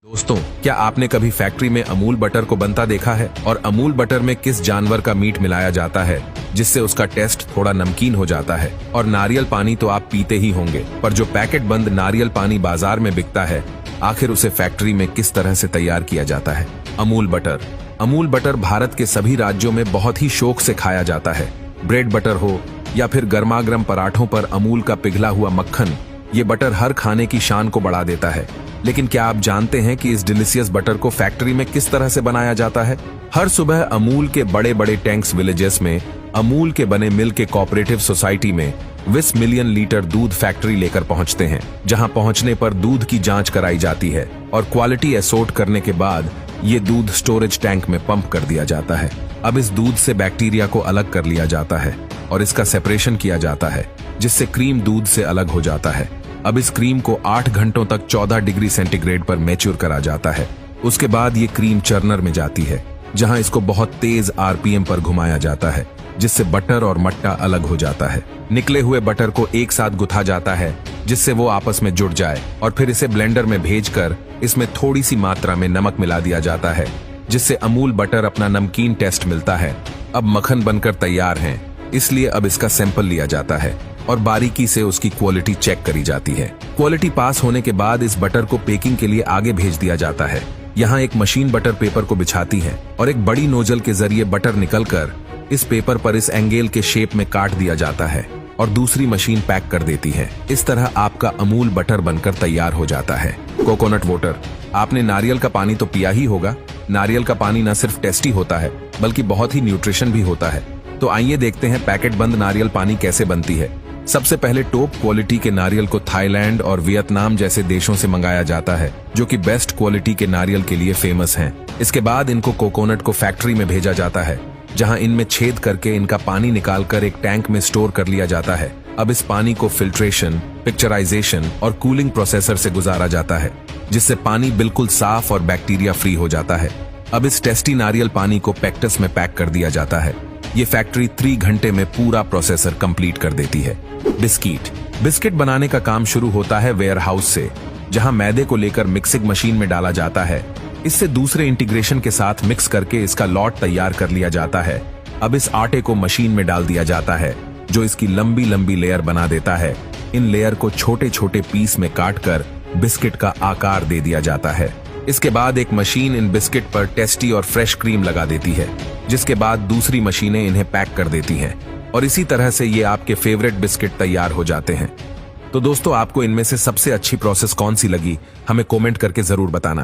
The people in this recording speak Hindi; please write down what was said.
दोस्तों, क्या आपने कभी फैक्ट्री में अमूल बटर को बनता देखा है? और अमूल बटर में किस जानवर का मीट मिलाया जाता है जिससे उसका टेस्ट थोड़ा नमकीन हो जाता है? और नारियल पानी तो आप पीते ही होंगे, पर जो पैकेट बंद नारियल पानी बाजार में बिकता है, आखिर उसे फैक्ट्री में किस तरह से तैयार किया जाता है? अमूल बटर। अमूल बटर भारत के सभी राज्यों में बहुत ही शौक से खाया जाता है। ब्रेड बटर हो या फिर गर्मागर्म पराठों पर अमूल का पिघला हुआ मक्खन, ये बटर हर खाने की शान को बढ़ा देता है। लेकिन क्या आप जानते हैं कि इस डिलीशियस बटर को फैक्ट्री में किस तरह से बनाया जाता है? हर सुबह अमूल के बड़े बड़े टैंक्स विलेजेस में अमूल के बने मिल्क के कोऑपरेटिव सोसाइटी में 20 मिलियन लीटर दूध फैक्ट्री लेकर पहुंचते हैं, जहां पहुंचने पर दूध की जांच कराई जाती है और क्वालिटी एसोर्ट करने के बाद ये दूध स्टोरेज टैंक में पंप कर दिया जाता है। अब इस दूध से बैक्टीरिया को अलग कर लिया जाता है और इसका सेपरेशन किया जाता है, जिससे क्रीम दूध से अलग हो जाता है। अब इस क्रीम को 8 घंटों तक 14 डिग्री सेंटीग्रेड पर मैच्योर करा जाता है। उसके बाद ये क्रीम चर्नर में जाती है, जहां इसको बहुत तेज आरपीएम पर घुमाया जाता है, जिससे बटर और मट्टा अलग हो जाता है। निकले हुए बटर को एक साथ गुथा जाता है, जिससे वो आपस में जुड़ जाए, और फिर इसे ब्लेंडर में भेजकर इसमें थोड़ी सी मात्रा में नमक मिला दिया जाता है, जिससे अमूल बटर अपना नमकीन टेस्ट मिलता है। अब मक्खन बनकर तैयार है, इसलिए अब इसका सैंपल लिया जाता है और बारीकी से उसकी क्वालिटी चेक करी जाती है। क्वालिटी पास होने के बाद इस बटर को पेकिंग के लिए आगे भेज दिया जाता है। यहाँ एक मशीन बटर पेपर को बिछाती है और एक बड़ी नोजल के जरिए बटर निकलकर इस पेपर पर इस एंगल के शेप में काट दिया जाता है और दूसरी मशीन पैक कर देती है। इस तरह आपका अमूल बटर बनकर तैयार हो जाता है। Coconut water. आपने नारियल का पानी तो पिया ही होगा। नारियल का पानी न सिर्फ टेस्टी होता है, बल्कि बहुत ही न्यूट्रिशन भी होता है। तो आइए देखते हैं पैकेट बंद नारियल पानी कैसे बनती है। सबसे पहले टॉप क्वालिटी के नारियल को थाईलैंड और वियतनाम जैसे देशों से मंगाया जाता है, जो कि बेस्ट क्वालिटी के नारियल के लिए फेमस हैं। इसके बाद इनको कोकोनट को फैक्ट्री में भेजा जाता है, जहां इनमें छेद करके इनका पानी निकालकर एक टैंक में स्टोर कर लिया जाता है। अब इस पानी को फिल्ट्रेशन, पिक्चराइजेशन और कूलिंग प्रोसेसर से गुजारा जाता है, जिससे पानी बिल्कुल साफ और बैक्टीरिया फ्री हो जाता है। अब इस टेस्टी नारियल पानी को पैक्टस में पैक कर दिया जाता है। ये फैक्ट्री 3 घंटे में पूरा प्रोसेसर कंप्लीट कर देती है। बिस्किट बनाने का काम शुरू होता है वेयरहाउस से, जहां मैदे को लेकर मिक्सिंग मशीन में डाला जाता है। इससे दूसरे इंटीग्रेशन के साथ मिक्स करके इसका लॉट तैयार कर लिया जाता है। अब इस आटे को मशीन में डाल दिया जाता है, जो इसकी लंबी लंबी लेयर बना देता है। इन लेयर को छोटे छोटे पीस में काटकर बिस्किट का आकार दे दिया जाता है। इसके बाद एक मशीन इन बिस्किट पर टेस्टी और फ्रेश क्रीम लगा देती है, जिसके बाद दूसरी मशीनें इन्हें पैक कर देती हैं, और इसी तरह से ये आपके फेवरेट बिस्किट तैयार हो जाते हैं। तो दोस्तों, आपको इनमें से सबसे अच्छी प्रोसेस कौन सी लगी, हमें कमेंट करके जरूर बताना।